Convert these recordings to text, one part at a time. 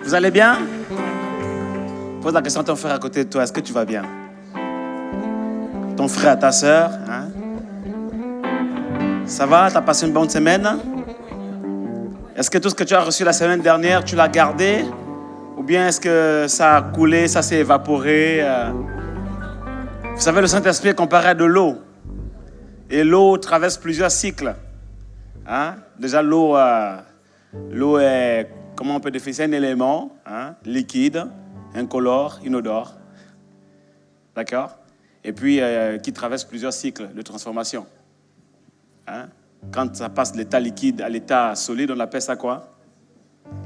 Vous allez bien? Pose la question à ton frère à côté de toi. Est-ce que tu vas bien? Ton frère, ta soeur, hein? Ça va? Tu as passé une bonne semaine? Est-ce que tout ce que tu as reçu la semaine dernière, tu l'as gardé? Ou bien est-ce que ça a coulé, ça s'est évaporé? Vous savez, le Saint-Esprit est comparé à de l'eau. Et l'eau traverse plusieurs cycles. Hein? Déjà, l'eau est, comment on peut définir, c'est un élément, hein? Liquide, incolore, inodore. D'accord? Et puis, qui traverse plusieurs cycles de transformation. Hein? Quand ça passe de l'état liquide à l'état solide, on appelle ça quoi?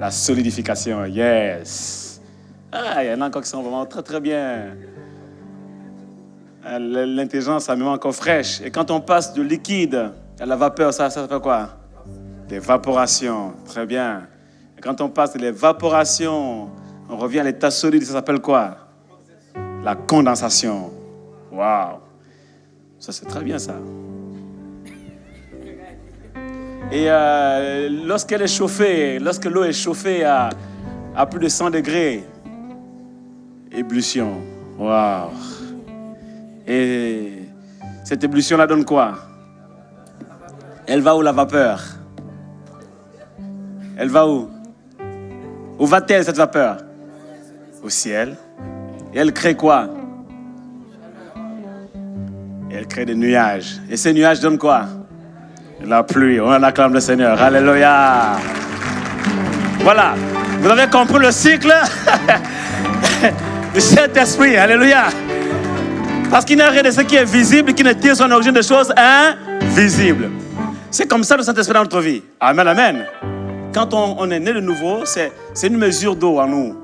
La solidification. Yes! Ah, il y en a encore qui sont vraiment très, très bien. L'intelligence, ça me met encore fraîche. Et quand on passe de liquide à la vapeur, ça fait quoi? L'évaporation. Très bien. Et quand on passe de l'évaporation, on revient à l'état solide, ça s'appelle quoi? La condensation. Waouh! Ça, c'est très bien, ça. Et lorsqu'elle est chauffée, lorsque l'eau est chauffée à plus de 100 degrés, ébullition. Waouh! Et cette ébullition-là donne quoi? Elle va où, la vapeur? Elle va où? Où va-t-elle, cette vapeur? Au ciel. Et elle crée quoi? Et elle crée des nuages. Et ces nuages donnent quoi? La pluie. On acclame le Seigneur. Alléluia. Voilà. Vous avez compris le cycle du Saint-Esprit. Alléluia. Parce qu'il n'y a rien de ce qui est visible qui ne tire son origine de choses invisibles. C'est comme ça le Saint-Esprit dans notre vie. Amen, amen. Quand on est né de nouveau, c'est une mesure d'eau en nous.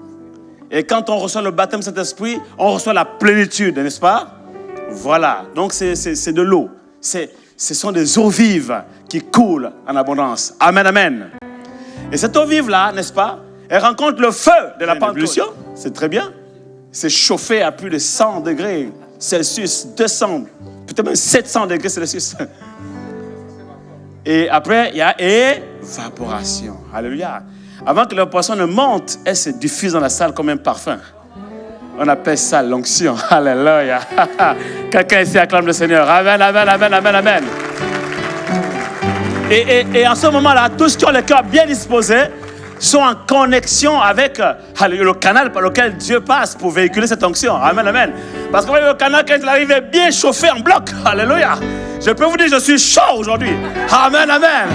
Et quand on reçoit le baptême du Saint-Esprit, on reçoit la plénitude, n'est-ce pas? Voilà. Donc c'est de l'eau. Ce sont des eaux vives qui coulent en abondance. Amen, amen. Et cette eau vive-là, n'est-ce pas? Elle rencontre le feu de la Pentecôte. C'est très bien. C'est chauffé à plus de 100 degrés Celsius, 200, peut-être même 700 degrés Celsius. Et après, il y a évaporation. Alléluia. Avant que l'évaporation ne monte, elle se diffuse dans la salle comme un parfum. On appelle ça l'onction. Alléluia. Quelqu'un ici acclame le Seigneur. Amen, amen, amen, amen, amen. Et en ce moment-là, tous qui ont le cœur bien disposé sont en connexion avec le canal par lequel Dieu passe pour véhiculer cette onction. Amen, amen. Parce que le canal, quand il arrive, est bien chauffé en bloc. Alléluia. Je peux vous dire, je suis chaud aujourd'hui. Amen, amen.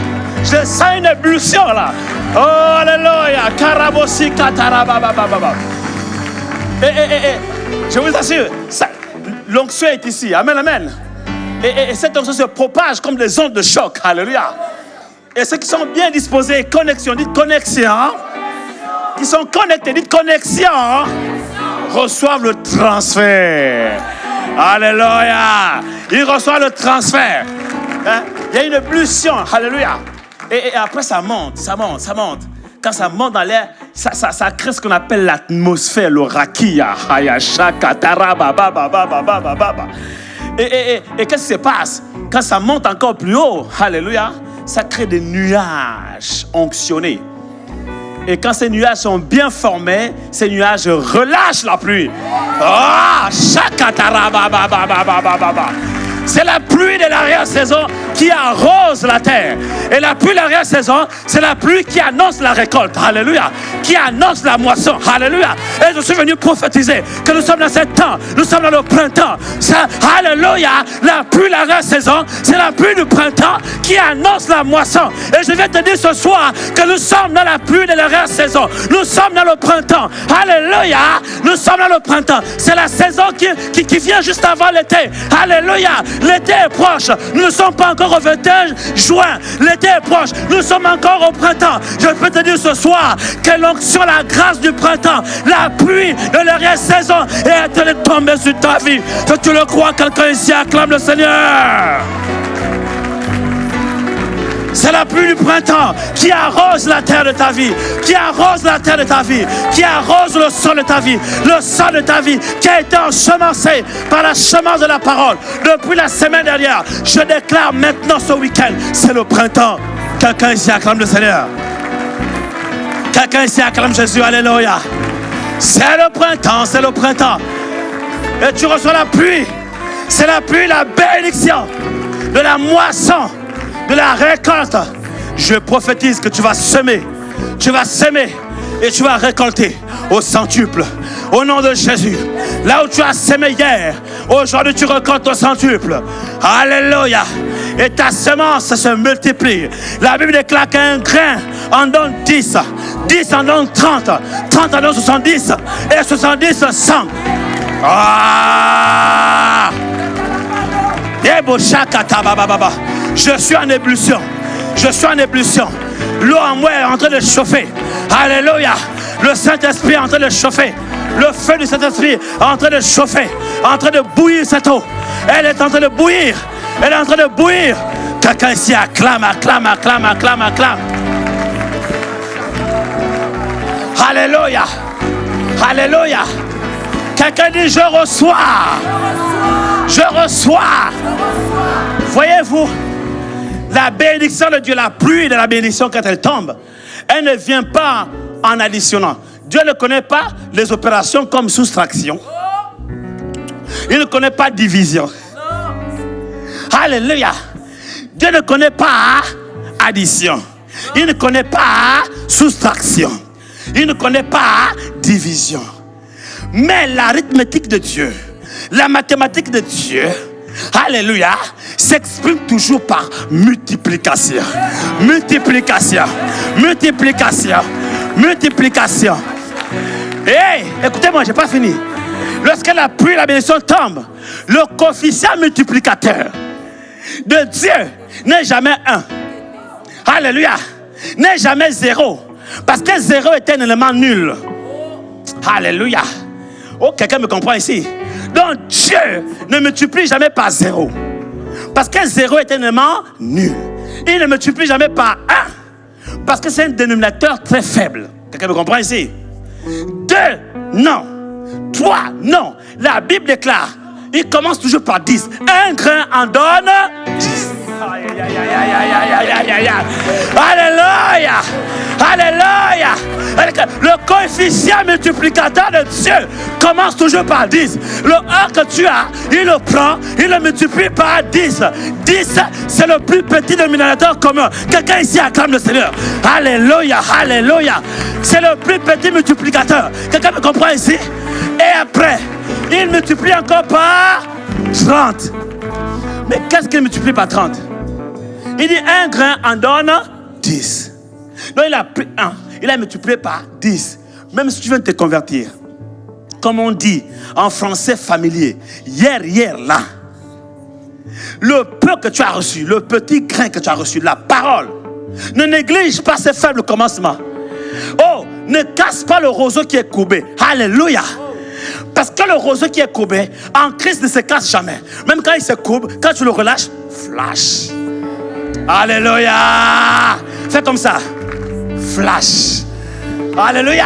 Je sens une ébullition là. Oh, alléluia. Karabosi, katarababababa. Je vous assure, l'onction est ici. Amen, amen. Et cette onction se propage comme des ondes de choc. Alléluia. Et ceux qui sont bien disposés, connexion, dites connexion, qui sont connectés, dites connexion, reçoivent le transfert. Alléluia. Ils reçoivent le transfert. Hein? Il y a une ébullition. Alléluia. Et après, ça monte, ça monte, ça monte. Quand ça monte dans l'air, ça crée ce qu'on appelle l'atmosphère, le rakia. Et qu'est-ce qui se passe? Quand ça monte encore plus haut, alléluia, ça crée des nuages onctionnés. Et quand ces nuages sont bien formés, ces nuages relâchent la pluie. C'est la pluie de l'arrière-saison qui arrose la terre. Et la pluie de l'arrière-saison, c'est la pluie qui annonce la récolte. Alléluia. Qui annonce la moisson. Alléluia. Et je suis venu prophétiser que nous sommes dans ce temps. Nous sommes dans le printemps. Alléluia. La pluie de l'arrière-saison, c'est la pluie du printemps qui annonce la moisson. Et je vais te dire ce soir que nous sommes dans la pluie de l'arrière-saison. Nous sommes dans le printemps. Alléluia. Nous sommes dans le printemps. C'est la saison qui vient juste avant l'été. Alléluia. L'été est proche. Nous ne sommes pas encore au 21 juin. L'été est proche. Nous sommes encore au printemps. Je peux te dire ce soir que l'onction, la grâce du printemps, la pluie de l'arrière-saison est tombée sur ta vie. Si tu le crois, quelqu'un ici acclame le Seigneur. C'est la pluie du printemps qui arrose la terre de ta vie, qui arrose la terre de ta vie, qui arrose le sol de ta vie, le sol de ta vie qui a été ensemencé par la semence de la parole. Depuis la semaine dernière, je déclare maintenant ce week-end, c'est le printemps. Quelqu'un ici acclame le Seigneur. Quelqu'un ici acclame Jésus, alléluia. C'est le printemps, c'est le printemps. Et tu reçois la pluie. C'est la pluie, la bénédiction de la moisson, de la récolte. Je prophétise que tu vas semer et tu vas récolter au centuple. Au nom de Jésus. Là où tu as semé hier, aujourd'hui tu récoltes au centuple. Alléluia. Et ta semence se multiplie. La Bible déclare qu'un grain en donne 10, 10 en donne 30, 30 en donne 70 et 70 100. Ah! Je suis en ébullition. Je suis en ébullition. L'eau en moi est en train de chauffer. Alléluia. Le Saint-Esprit est en train de chauffer. Le feu du Saint-Esprit est en train de chauffer. En train de bouillir cette eau. Elle est en train de bouillir. Elle est en train de bouillir. Quelqu'un ici acclame, acclame, acclame, acclame, acclame. Alléluia. Alléluia. Quelqu'un dit je reçois. Je reçois. Voyez-vous, la bénédiction de Dieu, la pluie de la bénédiction quand elle tombe, elle ne vient pas en additionnant. Dieu ne connaît pas les opérations comme soustraction. Il ne connaît pas division. Alléluia. Dieu ne connaît pas addition. Il ne connaît pas soustraction. Il ne connaît pas division. Mais l'arithmétique de Dieu, la mathématique de Dieu, alléluia, s'exprime toujours par multiplication. Multiplication. Multiplication. Multiplication. Hey, écoutez-moi, je n'ai pas fini. Lorsque la pluie et la bénédiction tombent, le coefficient multiplicateur de Dieu n'est jamais 1. Alléluia. N'est jamais 0. Parce que 0 est un élément nul. Alléluia. Oh, quelqu'un me comprend ici. Donc Dieu ne multiplie jamais par 0. Parce que 0 est un élément nul. Il ne multiplie jamais par 1. Parce que c'est un dénominateur très faible. Quelqu'un me comprend ici? 2, non. 3, non. La Bible déclare, il commence toujours par 10. Un grain en donne 10. Alléluia. Alléluia. Le coefficient multiplicateur de Dieu commence toujours par 10. Le 1 que tu as, il le prend, il le multiplie par 10. 10, c'est le plus petit dénominateur commun. Quelqu'un ici acclame le Seigneur. Alléluia, alléluia. C'est le plus petit multiplicateur. Quelqu'un me comprend ici? Et après, il multiplie encore par 30. Mais qu'est-ce qu'il multiplie par 30? Il dit un grain en donne 10. Donc il a pris 1, il a multiplié par 10. Même si tu viens de te convertir, comme on dit en français familier, hier, là, le peu que tu as reçu, le petit grain que tu as reçu, la parole, ne néglige pas ces faibles commencements. Oh, ne casse pas le roseau qui est courbé. Alléluia. Parce que le roseau qui est courbé, en Christ ne se casse jamais. Même quand il se courbe, quand tu le relâches, flash. Alléluia. Fais comme ça. Flash. Alléluia.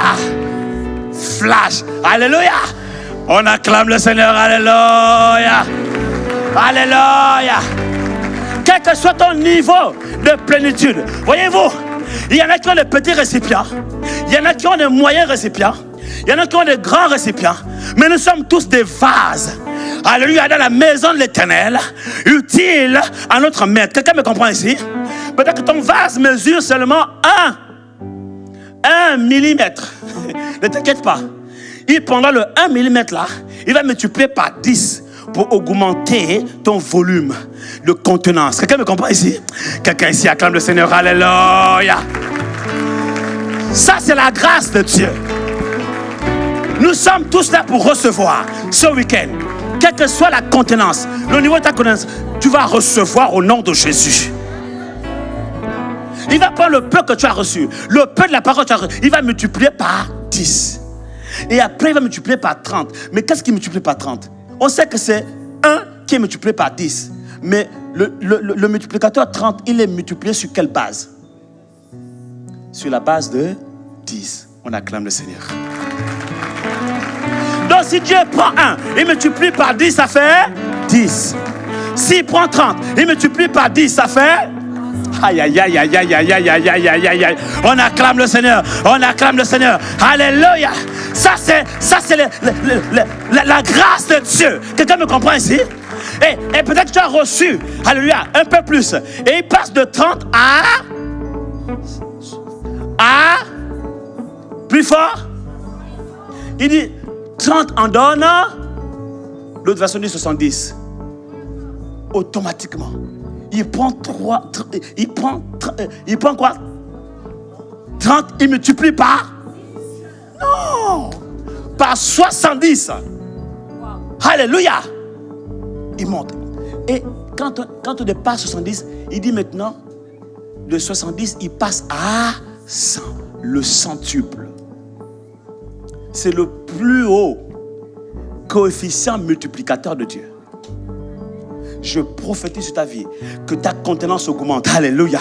Flash. Alléluia. On acclame le Seigneur. Alléluia. Alléluia. Quel que soit ton niveau de plénitude, voyez-vous, il y en a qui ont des petits récipients, il y en a qui ont des moyens récipients, il y en a qui ont des grands récipients, mais nous sommes tous des vases. Alléluia, dans la maison de l'Éternel, utile à notre maître. Quelqu'un me comprend ici? Peut-être que ton vase mesure seulement 1 millimètre. Ne t'inquiète pas. Il prendra le 1 millimètre là, il va multiplier par 10 pour augmenter ton volume de contenance. Quelqu'un me comprend ici? Quelqu'un ici acclame le Seigneur. Alléluia. Ça, c'est la grâce de Dieu. Nous sommes tous là pour recevoir ce week-end. Quelle que soit la contenance, le niveau de ta connaissance, tu vas recevoir au nom de Jésus. Il va prendre le peu que tu as reçu, le peu de la parole que tu as reçu, il va multiplier par 10. Et après, il va multiplier par 30. Mais qu'est-ce qui multiplie par 30? On sait que c'est 1 qui est multiplié par 10. Mais le multiplicateur 30, il est multiplié sur quelle base? Sur la base de 10. On acclame le Seigneur. Donc si Dieu prend 1, il multiplie par 10, ça fait 10. S'il prend 30, il multiplie par 10, ça fait... Aïe, aïe, aïe, aïe, aïe, aïe, aïe, aïe, aïe, aïe, aïe, aïe. On acclame le Seigneur. On acclame le Seigneur. Alléluia. Ça, c'est la grâce de Dieu. Quelqu'un me comprend ici? Et peut-être que tu as reçu, alléluia, un peu plus. Et il passe de 30 à plus fort. Il dit 30 en donne. L'autre version dit 70. Automatiquement. Il prend quoi? 30, il multiplie par? Non. Par 70. Alléluia. Il monte. Et quand on dépasse 70, il dit maintenant, de 70, il passe à 100. Le centuple. C'est le plus haut coefficient multiplicateur de Dieu. Je prophétise sur ta vie que ta contenance augmente. Alléluia.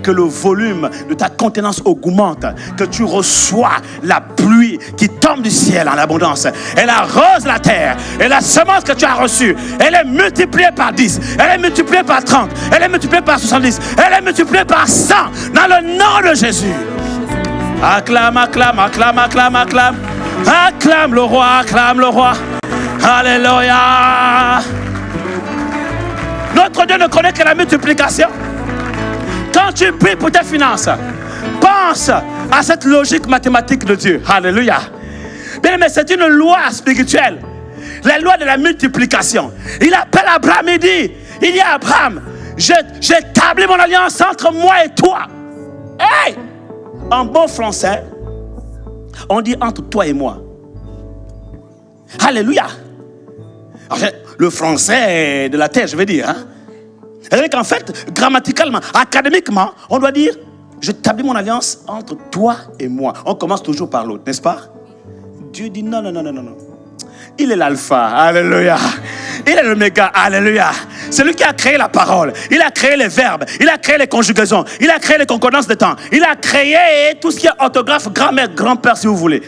Que le volume de ta contenance augmente. Que tu reçois la pluie qui tombe du ciel en abondance. Elle arrose la terre. Et la semence que tu as reçue, elle est multipliée par 10. Elle est multipliée par 30. Elle est multipliée par 70. Elle est multipliée par 100. Dans le nom de Jésus. Acclame, acclame, acclame, acclame, acclame. Acclame le roi, acclame le roi. Alléluia. Notre Dieu ne connaît que la multiplication. Quand tu pries pour tes finances, pense à cette logique mathématique de Dieu. Alléluia. Bien, mais c'est une loi spirituelle. La loi de la multiplication. Il appelle Abraham et il dit à Abraham, j'établis mon alliance entre moi et toi. Hey! En bon français, on dit entre toi et moi. Alléluia. Alors, le français de la terre, je veux dire. C'est-à-dire qu'en fait, grammaticalement, académiquement, on doit dire, j'établis mon alliance entre toi et moi. On commence toujours par l'autre, n'est-ce pas? Dieu dit non, non, non, non, non, non. Il est l'alpha, alléluia. Il est l'oméga, alléluia. C'est lui qui a créé la parole. Il a créé les verbes. Il a créé les conjugaisons. Il a créé les concordances de temps. Il a créé tout ce qui est orthographe, grammaire, grand-père si vous voulez.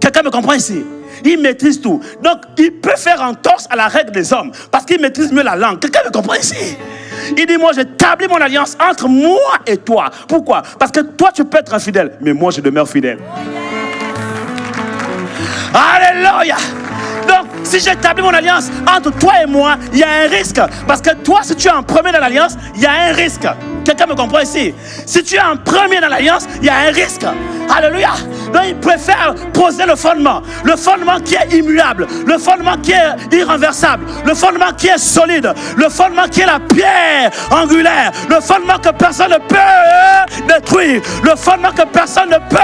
Quelqu'un me comprend ici? Il maîtrise tout. Donc, il peut faire entorse à la règle des hommes parce qu'il maîtrise mieux la langue. Quelqu'un me comprend ici? Il dit, moi, j'établis mon alliance entre moi et toi. Pourquoi? Parce que toi, tu peux être infidèle, mais moi, je demeure fidèle. Alléluia. Donc, si j'établis mon alliance entre toi et moi, il y a un risque. Parce que toi, si tu es en premier dans l'alliance, il y a un risque. Quelqu'un me comprend ici? Si tu es en premier dans l'alliance, il y a un risque. Alléluia. Donc, il préfère poser le fondement qui est immuable, le fondement qui est irrenversable, le fondement qui est solide, le fondement qui est la pierre angulaire, le fondement que personne ne peut détruire, le fondement que personne ne peut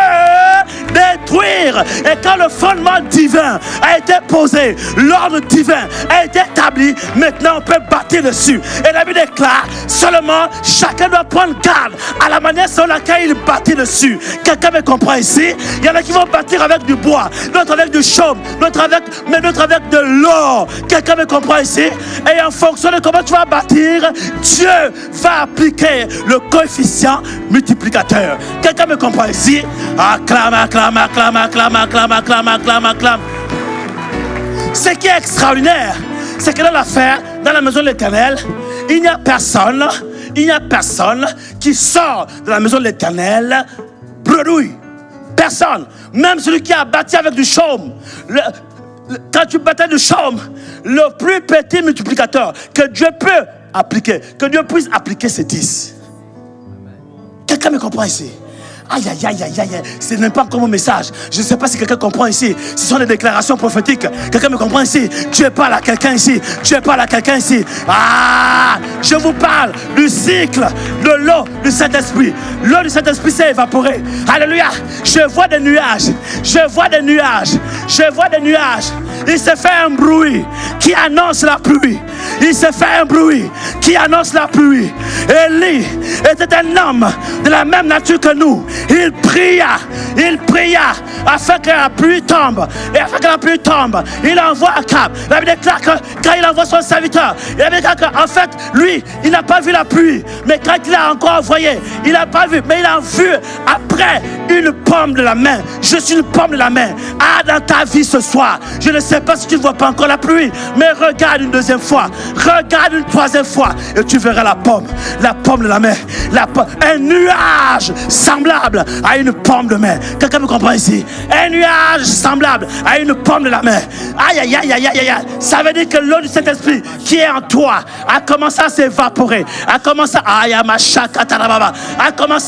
détruire. Et quand le fondement divin a été posé, l'ordre divin a été établi, maintenant on peut bâtir dessus. Et la Bible déclare, seulement chacun doit prendre garde à la manière sur laquelle il bâtit dessus. Quelqu'un me comprend ici? Il y en a qui vont bâtir avec du bois, d'autres avec du chaume, d'autres avec de l'or. Quelqu'un me comprend ici? Et en fonction de comment tu vas bâtir, Dieu va appliquer le coefficient multiplicateur. Quelqu'un me comprend ici? Acclame, acclame, acclame, acclame, acclame, acclame, acclame, acclame. Ce qui est extraordinaire, c'est que dans l'affaire, dans la maison de l'Éternel, il n'y a personne qui sort de la maison de l'Éternel bredouille. Personne. Même celui qui a bâti avec du chaume. Quand tu bâtis du chaume, le plus petit multiplicateur que Dieu peut appliquer, que Dieu puisse appliquer, c'est 10. Quelqu'un me comprend ici? Aïe, aïe, aïe, aïe, aïe. Ce n'est pas encore mon message. Je ne sais pas si quelqu'un comprend ici. Ce sont des déclarations prophétiques. Quelqu'un me comprend ici? Dieu parle à quelqu'un ici. Dieu parle à quelqu'un ici. Ah, je vous parle du cycle de l'eau du Saint-Esprit. L'eau du Saint-Esprit s'est évaporée. Alléluia. Je vois des nuages. Je vois des nuages. Je vois des nuages. Il se fait un bruit qui annonce la pluie. Il se fait un bruit qui annonce la pluie. Élie était un homme de la même nature que nous. Il pria afin que la pluie tombe. Et afin que la pluie tombe, il envoie Akab. La Bible déclare que quand il envoie son serviteur, il déclare qu'en fait, lui, il n'a pas vu la pluie. Mais quand il a encore envoyé, il n'a pas vu. Mais il a vu après une pomme de la main. Je suis une pomme de la main. Ah, dans ta vie ce soir, je ne sais pas si tu ne vois pas encore la pluie, mais regarde une deuxième fois, regarde une troisième fois, et tu verras la pomme de la main. Un nuage semblable à une pomme de main. Quelqu'un me comprend ici? Un nuage semblable à une pomme de la main. Aïe, aïe, aïe, aïe, aïe, aïe. Ça veut dire que l'eau du Saint-Esprit qui est en toi a commencé à s'évaporer, a commencé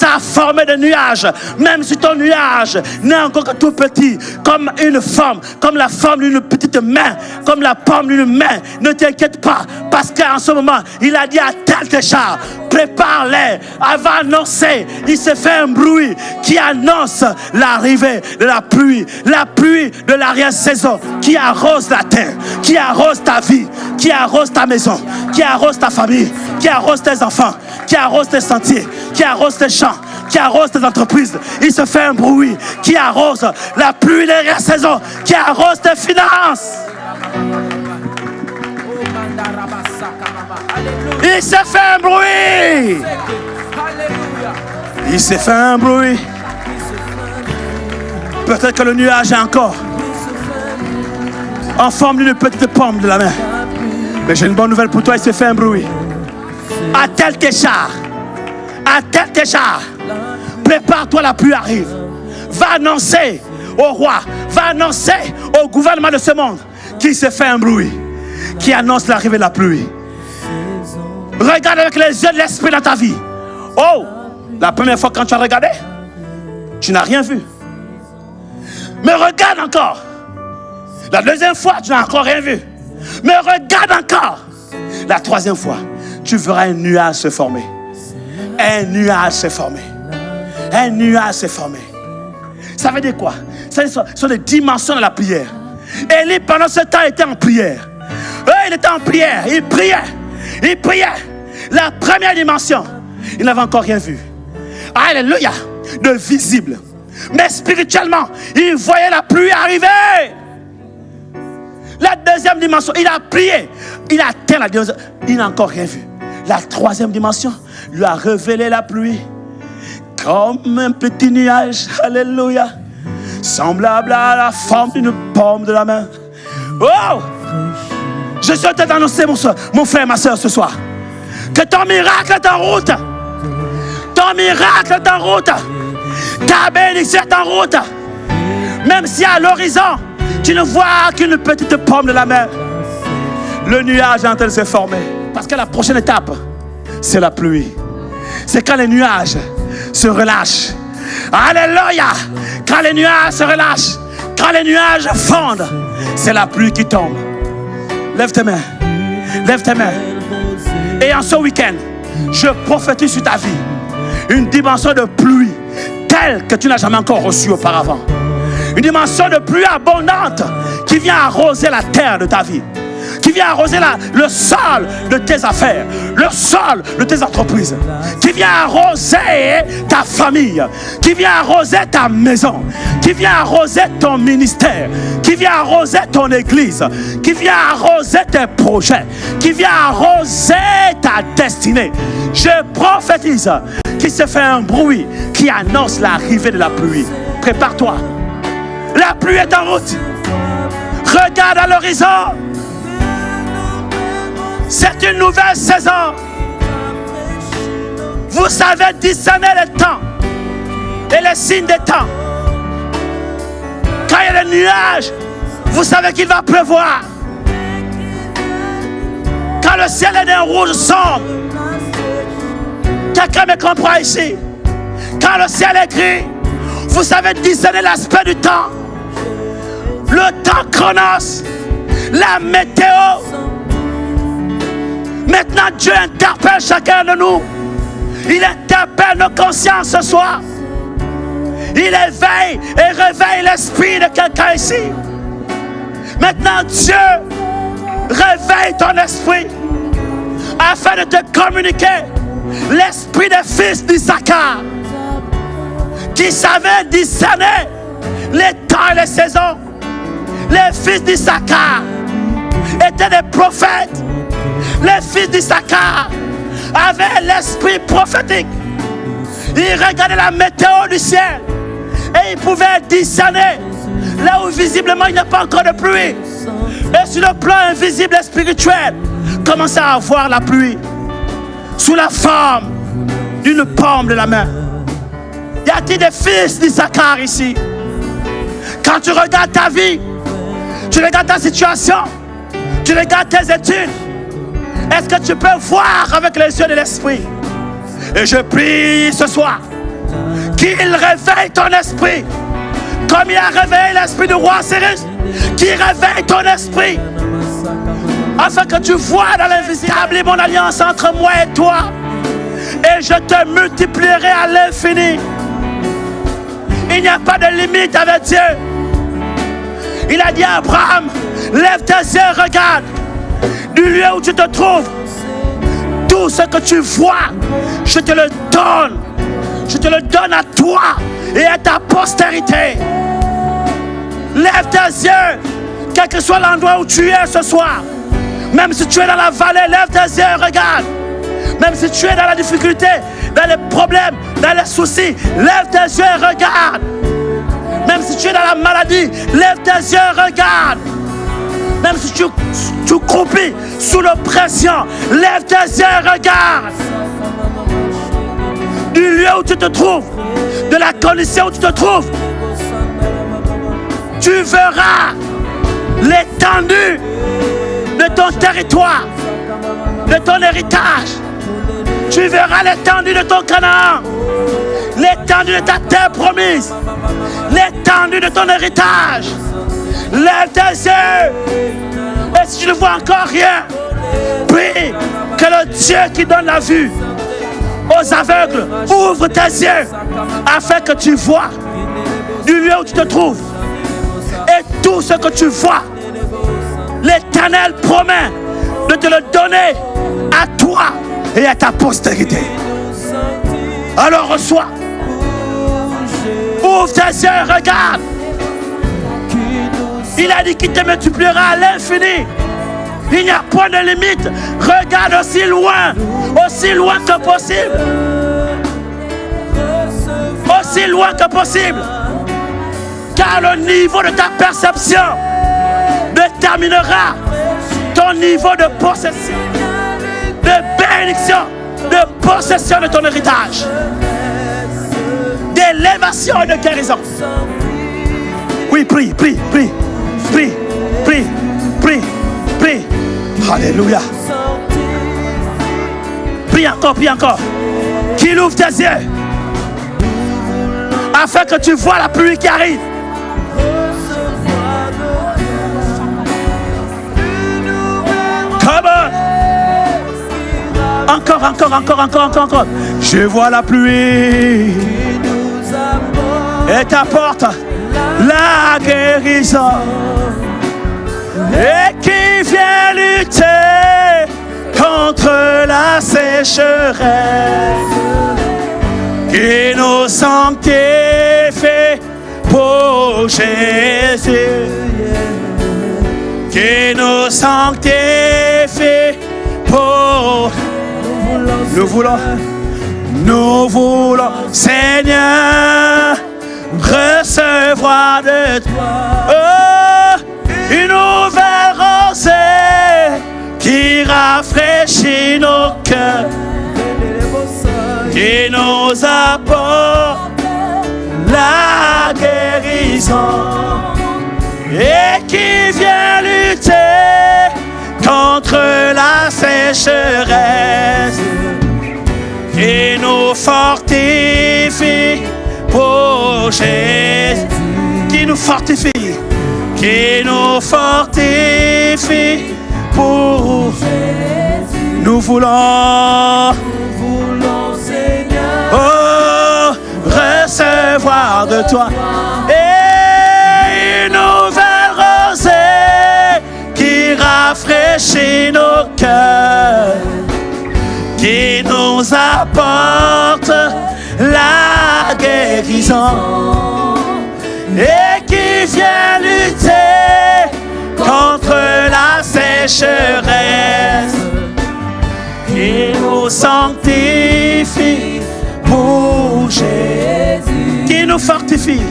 à former des nuages. Même si ton nuage n'est encore que tout petit, comme une forme, comme la forme d'une petite main, comme la pomme d'une main, ne t'inquiète pas, parce qu'en ce moment, il a dit à tel char, prépare-les, avant d'annoncer, il se fait un bruit qui annonce l'arrivée de la pluie de l'arrière-saison, qui arrose la terre, qui arrose ta vie, qui arrose ta maison, qui arrose ta famille, qui arrose tes enfants, qui arrose tes sentiers, qui arrose tes champs, qui arrose tes entreprises. Il se fait un bruit qui arrose la pluie de l'arrière-saison, qui arrose tes finances. Il s'est fait un bruit. Il s'est fait un bruit. Peut-être que le nuage est encore en forme d'une petite pomme de la main. Mais j'ai une bonne nouvelle pour toi, il s'est fait un bruit. À tel Kéchar, prépare-toi, la pluie arrive. Va annoncer au roi, va annoncer au gouvernement de ce monde qu'il s'est fait un bruit, qui annonce l'arrivée de la pluie. Regarde avec les yeux de l'esprit dans ta vie. Oh, la première fois quand tu as regardé, tu n'as rien vu. Mais regarde encore. La deuxième fois, tu n'as encore rien vu. Mais regarde encore. La troisième fois, tu verras un nuage se former. Un nuage se former. Un nuage se former. Ça veut dire quoi? Ce sont des dimensions de la prière. Élie, pendant ce temps, était en prière. Il était en prière. Il priait. Il priait. La première dimension, il n'avait encore rien vu. Alléluia. De visible. Mais spirituellement, il voyait la pluie arriver. La deuxième dimension, il a prié. Il a atteint la deuxième. Il n'a encore rien vu. La troisième dimension lui a révélé la pluie. Comme un petit nuage. Alléluia. Semblable à la forme d'une pomme de la main. Oh! Je suis en train d'annoncer, mon frère, ma soeur, ce soir, que ton miracle est en route. Ton miracle est en route. Ta bénédiction est en route. Même si à l'horizon, tu ne vois qu'une petite pomme de la main, le nuage est en train de se former. Parce que la prochaine étape, c'est la pluie. C'est quand les nuages se relâchent. Alléluia! Quand les nuages se relâchent, quand les nuages fondent, c'est la pluie qui tombe. Lève tes mains. Lève tes mains. Et en ce week-end, je prophétise sur ta vie une dimension de pluie telle que tu n'as jamais encore reçue auparavant. Une dimension de pluie abondante qui vient arroser la terre de ta vie, qui vient arroser le sol de tes affaires, le sol de tes entreprises, qui vient arroser ta famille, qui vient arroser ta maison, qui vient arroser ton ministère, qui vient arroser ton église, qui vient arroser tes projets, qui vient arroser ta destinée. Je prophétise qu'il se fait un bruit qui annonce l'arrivée de la pluie. Prépare-toi. La pluie est en route. Regarde à l'horizon. C'est une nouvelle saison. Vous savez discerner les temps et les signes des temps. Quand il y a des nuages, vous savez qu'il va pleuvoir. Quand le ciel est d'un rouge sombre, quelqu'un me comprend ici. Quand le ciel est gris, vous savez discerner l'aspect du temps. Le temps chronos, la météo. Maintenant, Dieu interpelle chacun de nous. Il interpelle nos consciences ce soir. Il éveille et réveille l'esprit de quelqu'un ici. Maintenant, Dieu réveille ton esprit afin de te communiquer l'esprit des fils d'Issachar qui savait discerner les temps et les saisons. Les fils d'Issachar étaient des prophètes. Les fils d'Issachar avaient l'esprit prophétique. Ils regardaient la météo du ciel et ils pouvaient discerner là où visiblement il n'y a pas encore de pluie. Et sur le plan invisible et spirituel, commençaient à voir la pluie sous la forme d'une paume de la main. Y a-t-il des fils d'Issachar ici? Quand tu regardes ta vie, tu regardes ta situation, tu regardes tes études, est-ce que tu peux voir avec les yeux de l'esprit? Et je prie ce soir qu'il réveille ton esprit, comme il a réveillé l'esprit du roi Cyrus, qu'il réveille ton esprit, afin que tu vois dans l'invisible mon alliance entre moi et toi, et je te multiplierai à l'infini. Il n'y a pas de limite avec Dieu. Il a dit à Abraham, lève tes yeux, regarde du lieu où tu te trouves. Tout ce que tu vois, je te le donne. Je te le donne à toi et à ta postérité. Lève tes yeux, quel que soit l'endroit où tu es ce soir. Même si tu es dans la vallée, lève tes yeux, regarde. Même si tu es dans la difficulté, dans les problèmes, dans les soucis, lève tes yeux et regarde. Même si tu es dans la maladie, lève tes yeux et regarde. Même si tu croupis sous l'oppression, lève tes yeux et regarde. Du lieu où tu te trouves, de la condition où tu te trouves, tu verras l'étendue de ton territoire, de ton héritage. Tu verras l'étendue de ton Canaan, l'étendue de ta terre promise, l'étendue de ton héritage. Lève tes yeux. Et si tu ne vois encore rien, prie que le Dieu qui donne la vue aux aveugles ouvre tes yeux afin que tu vois du lieu où tu te trouves. Et tout ce que tu vois, l'Éternel promet de te le donner à toi et à ta postérité. Alors reçois. Ouvre tes yeux, regarde. Il a dit qu'il te multipliera à l'infini. Il n'y a point de limite. Regarde aussi loin que possible. Aussi loin que possible. Car le niveau de ta perception déterminera ton niveau de possession, de bénédiction, de possession de ton héritage, d'élévation et de guérison. Oui, prie. Alléluia. Prie encore. Qu'il ouvre tes yeux afin que tu vois la pluie qui arrive. Come on. Encore. Je vois la pluie et t'apporte la guérison. Et qui vient lutter contre la sécheresse, qui nous sanctifie pour Jésus, qui nous sanctifie pour... Nous voulons, Seigneur, recevoir de toi une nouvelle rosée qui rafraîchit nos cœurs, qui nous apporte la guérison et qui vient lutter contre la sécheresse, qui nous fortifie pour Jésus, qui nous fortifie pour Jésus. Nous voulons, Seigneur, recevoir de toi et une nouvelle rosée qui rafraîchit nos cœurs, qui nous apporte la guérison et qui qui vient lutter contre la sécheresse, qui nous sanctifie pour Jésus, qui nous fortifie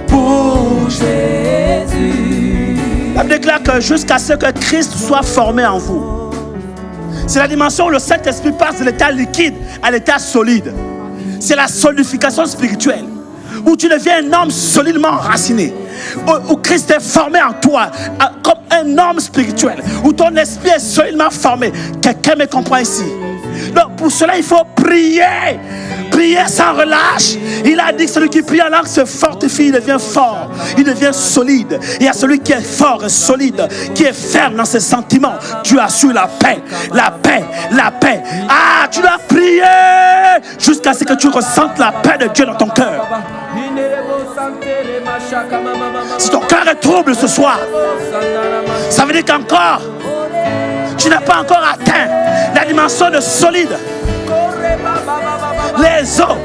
pour Jésus. La Bible déclare que jusqu'à ce que Christ soit formé en vous. C'est la dimension où le Saint-Esprit passe de l'état liquide à l'état solide. C'est la solidification spirituelle, où tu deviens un homme solidement enraciné, où Christ est formé en toi comme un homme spirituel, où ton esprit est solidement formé. Quelqu'un me comprend ici? Donc pour cela il faut prier. Prier sans relâche. Il a dit que celui qui prie en langue se fortifie, il devient fort, il devient solide. Et à celui qui est fort et solide, qui est ferme dans ses sentiments, tu assures la paix, la paix, la paix. Ah, tu dois prier jusqu'à ce que tu ressentes la paix de Dieu dans ton cœur. Si ton cœur est trouble ce soir, ça veut dire qu'encore tu n'as pas encore atteint la dimension de solide. Les eaux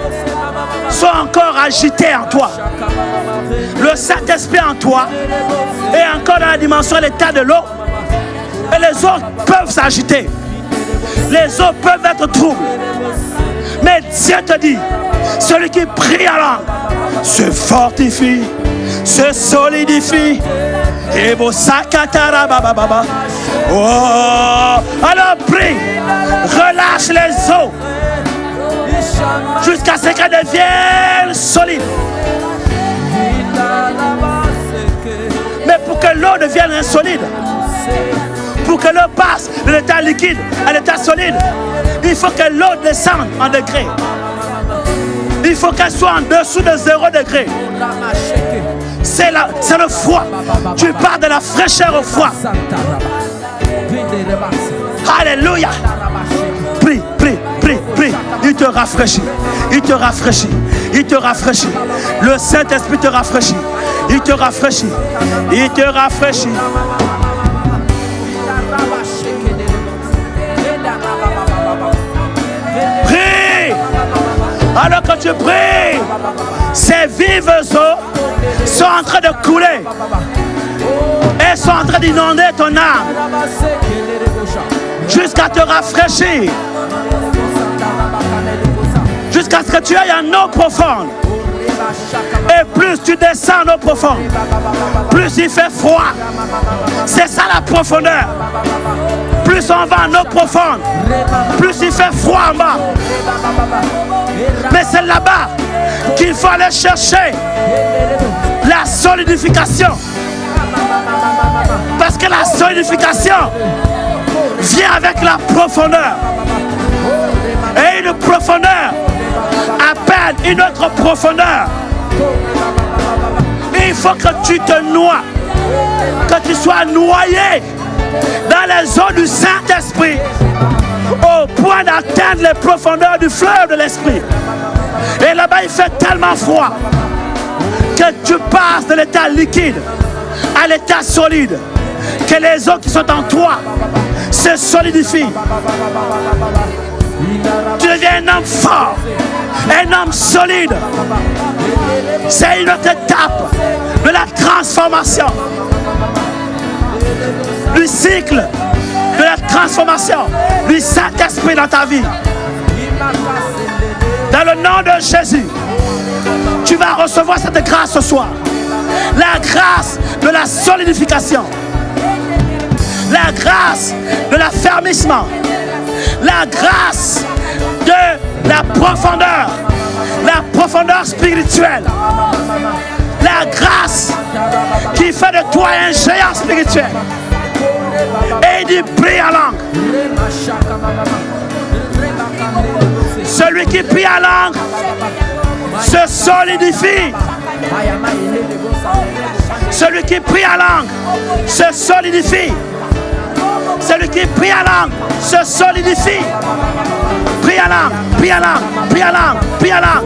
sont encore agitées en toi. Le Saint-Esprit en toi est encore dans la dimension de l'état de l'eau. Et les eaux peuvent s'agiter. Les eaux peuvent être troubles. Mais Dieu te dit, celui qui prie en langue se fortifie, se solidifie. Et vos sakatara baba. Oh, alors prie, relâche les eaux jusqu'à ce qu'elles deviennent solides. Mais pour que l'eau devienne insolide, pour que l'eau passe de l'état liquide à l'état solide, il faut que l'eau descende en degrés. Il faut qu'elle soit en dessous de 0 degré. C'est le froid. Tu pars de la fraîcheur au froid. Alléluia. Prie, prie, prie, prie. Il te rafraîchit. Il te rafraîchit. Il te rafraîchit. Le Saint-Esprit te rafraîchit. Il te rafraîchit. Il te rafraîchit. Prie. Alors que tu pries, ces vives eaux sont en train de couler. Elles sont en train d'inonder ton âme jusqu'à te rafraîchir, jusqu'à ce que tu ailles en eau profonde. Et plus tu descends en eau profonde, plus il fait froid. C'est ça la profondeur. Plus on va en eau profonde, plus il fait froid en bas. Mais c'est là-bas qu'il faut aller chercher la solidification. Parce que la solidification vient avec la profondeur. Et une profondeur appelle une autre profondeur. Il faut que tu te noies, que tu sois noyé dans les eaux du Saint-Esprit, au point d'atteindre les profondeurs du fleuve de l'Esprit. Et là-bas, il fait tellement froid que tu passes de l'état liquide à l'état solide, que les eaux qui sont en toi se solidifient. Tu deviens un homme fort, un homme solide. C'est une autre étape de la transformation, du cycle de la transformation du Saint-Esprit dans ta vie. Dans le nom de Jésus, tu vas recevoir cette grâce ce soir. La grâce de la solidification, la grâce de l'affermissement, la grâce de la profondeur spirituelle, la grâce qui fait de toi un géant spirituel. Et il dit prie en langue. Celui qui prie en langue se solidifie. Celui qui prie en langue se solidifie. Celui qui prie en langue se solidifie. Prie en langue, prie en langue, prie en langue, prie en langue,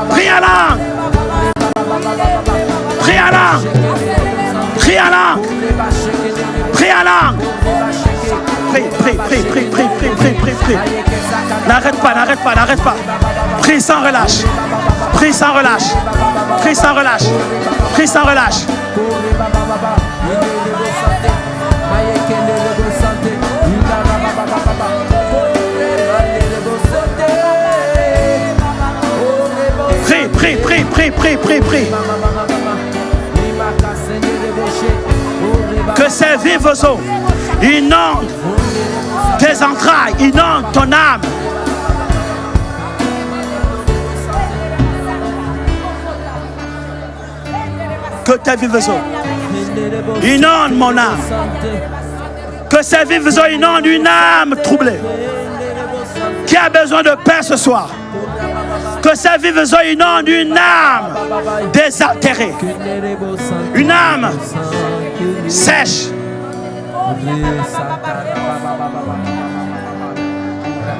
prie en langue, prie en langue, prie en langue, prie en langue. Prie, prie, prie, prie, prie, prie, prie, prie, prie. N'arrête pas, n'arrête pas, n'arrête pas. Prie sans relâche. Prie sans relâche. Prie sans relâche. Prie sans relâche. Prie, prie, prie, prie, prie, prie, prie. Que ces vives eaux inondent tes entrailles, inondent ton âme. Que tes vives eaux inondent mon âme. Que ces vives eaux inondent une âme troublée qui a besoin de paix ce soir. Que ces vives eaux inondent une âme désaltérée, une âme sèche.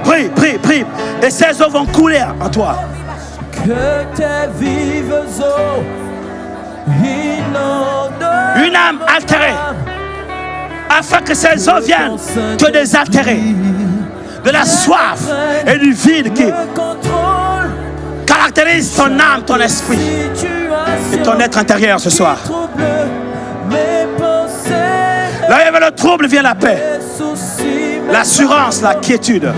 Prie, prie, prie. Et ces eaux vont couler en toi. Que tes vives eaux inondent une âme altérée, afin que ces eaux viennent te désaltérer de la soif et du vide qui caractérise ton âme, ton esprit et ton être intérieur ce soir. Là où il y avait le trouble vient la paix, l'assurance, la quiétude.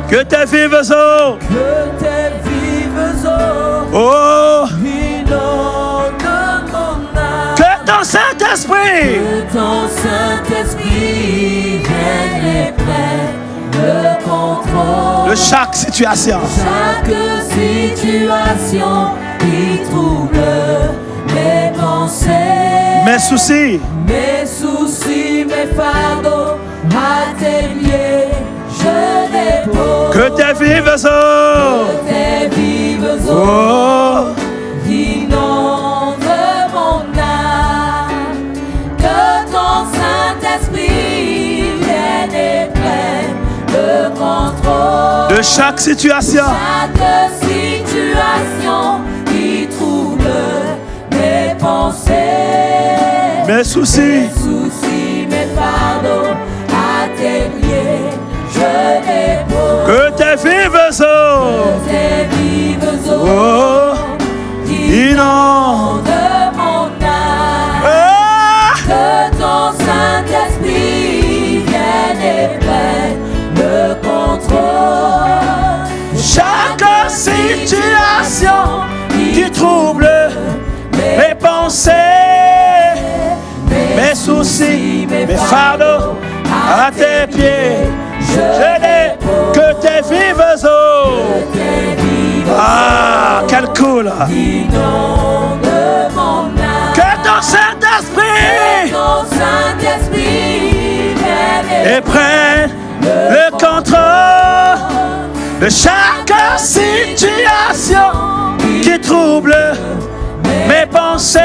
Que tes vives eaux, oh, que ton Saint-Esprit, vienne et prenne le contrôle de chaque situation. Chaque situation qui trouble mes pensées, mes soucis, mes fardeaux, à tes pieds je dépose. Que tes vives eaux, oh, inonde mon âme. Que ton Saint-Esprit vienne et prenne le contrôle de chaque situation. Chaque situation qui trouble mes pensées, mes soucis, mes fardeaux, à tes pieds je dépose. Que tes vives eaux, oh, inondent mon âme. Ah! Que ton Saint-Esprit vienne et prenne le contrôle. Chaque situation qui trouble mes pensées, mes soucis, mes fardeaux, à tes pieds, je dépose. Que tes vives eaux, ah, quel cool, que ton Saint-Esprit et prenne le contrôle de chaque situation qui trouble mes pensées,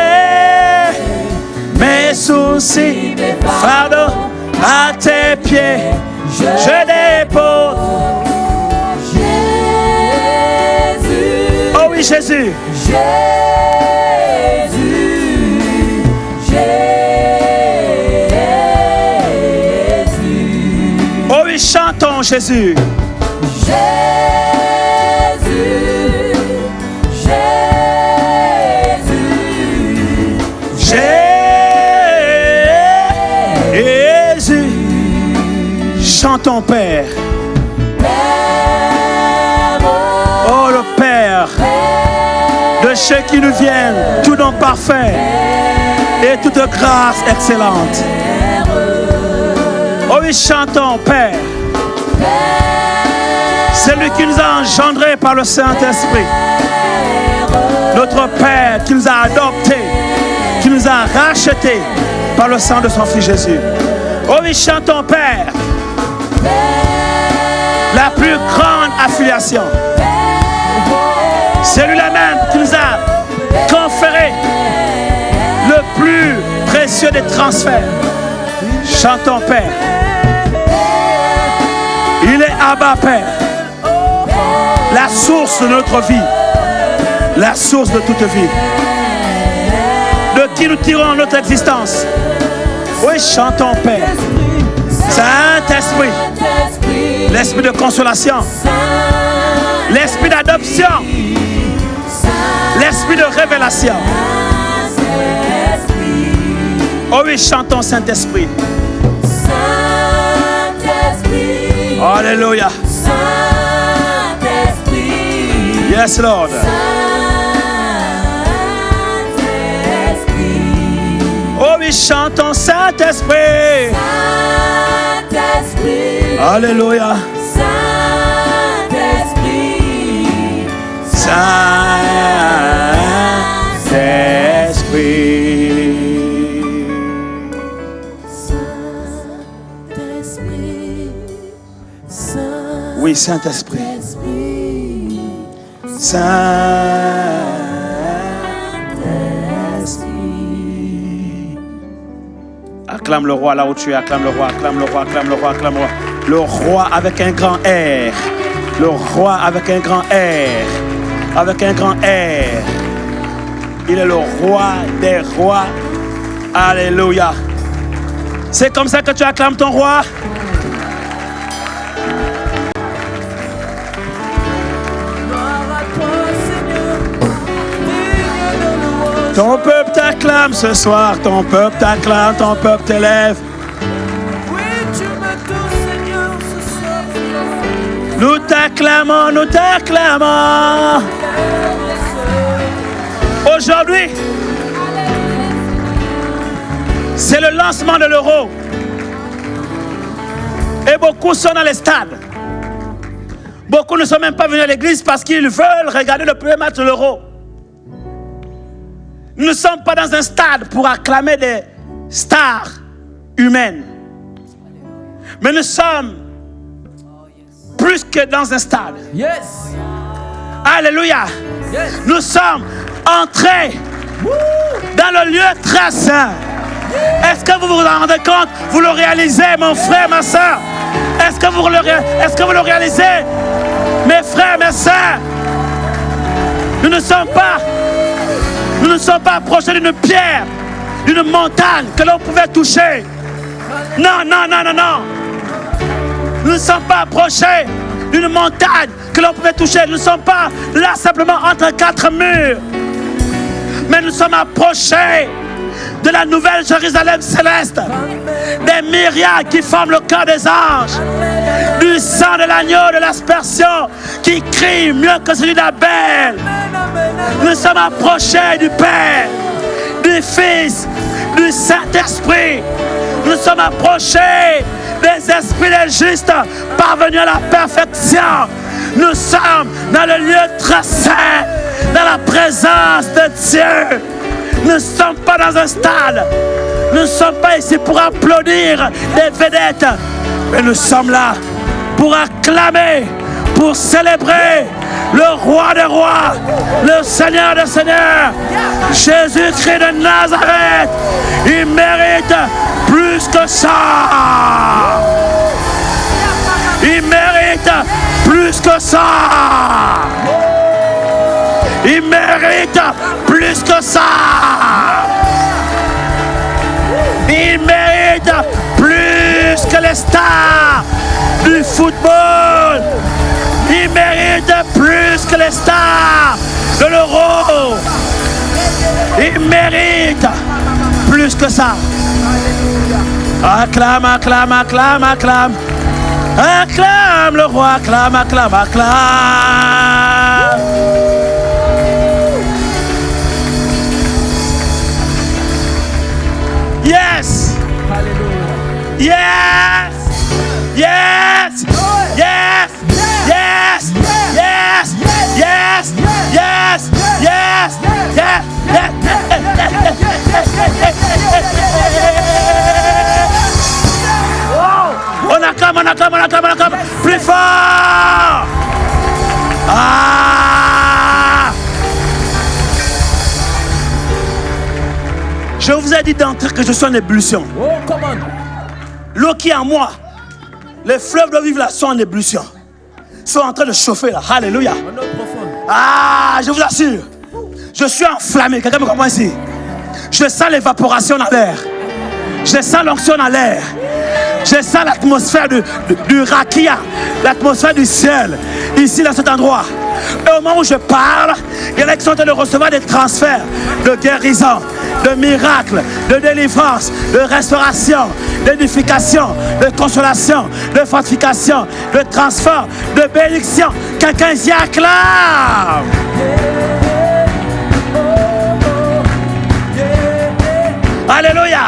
mes soucis, fardeaux, à tes pieds, je dépose. Jésus, oh oui, Jésus, oh oui, chantons Jésus. Jésus, chantons Père. Oh le Père, de ceux qui nous viennent, tout don parfait et toute grâce excellente. Oh oui, chantons Père. C'est lui qui nous a engendrés par le Saint-Esprit. Notre Père qui nous a adoptés, qui nous a rachetés par le sang de son Fils Jésus. Oh oui, chantons Père. La plus grande affiliation. C'est lui même qui nous a conféré le plus précieux des transferts. Chantons Père. Il est Abba Père. La source de notre vie. La source de toute vie. De qui nous tirons notre existence. Oui, chantons Père. Saint-Esprit, L'esprit de consolation. L'esprit d'adoption. L'esprit de révélation. Oh oui, chantons Saint-Esprit. Saint-Esprit. Alléluia. Saint-Esprit. Yes, Lord. Saint-Esprit. Oh oui, chantons Saint-Esprit. Saint-Esprit. Alléluia. Saint-Esprit. Saint-Esprit. Saint-Esprit. Oui, Saint-Esprit. Saint-Esprit. Acclame le roi là où tu es, acclame le roi, acclame le roi, acclame le roi, acclame le roi. Le roi avec un grand R. Le roi avec un grand R. Avec un grand R. Il est le roi des rois. Alléluia. C'est comme ça que tu acclames ton roi. Ton peuple t'acclame ce soir, ton peuple t'acclame, ton peuple t'élève. Oui, tu m'attends, Seigneur, ce soir. Nous t'acclamons, nous t'acclamons. Aujourd'hui, c'est le lancement de l'Euro. Et beaucoup sont dans les stades. Beaucoup ne sont même pas venus à l'église parce qu'ils veulent regarder le premier match de l'Euro. Nous ne sommes pas dans un stade pour acclamer des stars humaines. Mais nous sommes plus que dans un stade. Yes. Alléluia. Yes. Nous sommes entrés dans le lieu très saint. Est-ce que vous vous en rendez compte? Vous le réalisez, mon frère, ma soeur? Est-ce que vous le réalisez? Mes frères, mes soeurs, nous ne sommes pas approchés d'une pierre, d'une montagne que l'on pouvait toucher. Non, non, non, non, non. Nous ne sommes pas approchés d'une montagne que l'on pouvait toucher. Nous ne sommes pas là simplement entre quatre murs. Mais nous sommes approchés de la nouvelle Jérusalem céleste, des myriades qui forment le corps des anges, du sang de l'agneau de l'aspersion qui crie mieux que celui d'Abel. Nous sommes approchés du Père, du Fils, du Saint-Esprit. Nous sommes approchés des esprits des justes parvenus à la perfection. Nous sommes dans le lieu très saint, dans la présence de Dieu. Nous ne sommes pas dans un stade. Nous ne sommes pas ici pour applaudir des vedettes. Mais nous sommes là pour acclamer, pour célébrer le roi des rois, le Seigneur des seigneurs, Jésus-Christ de Nazareth. Il mérite plus que ça. Il mérite plus que ça. Il mérite plus que ça. Il mérite plus que les stars du football. Il mérite plus que les stars de l'Euro. Il mérite plus que ça. Acclame, acclame, acclame, acclame. Acclame le roi, acclame, acclame, acclame. Yes. Yes. Yes. Yes. Yes. Yes. Yes. Yes. Yes. Yes. On acclame, on acclame, on acclame, on acclame. Plus fort. Ah. Je vous ai dit d'entrer que je suis en ébullition. Oh, come on. L'eau qui est en moi, les fleuves de vivre là sont en ébullition. Sont en train de chauffer là. Alléluia. Ah, je vous assure. Je suis enflammé. Quelqu'un me comprend ici? Je sens l'évaporation dans l'air. Je sens l'onction dans l'air. Je sens l'atmosphère du rakia, l'atmosphère du ciel, ici dans cet endroit. Et au moment où je parle, il y en a qui sont en train de recevoir des transferts de guérison, de miracles, de délivrance, de restauration, d'édification, de consolation, de fortification, de transfert, de bénédiction. Quelqu'un s'y acclame. Alléluia.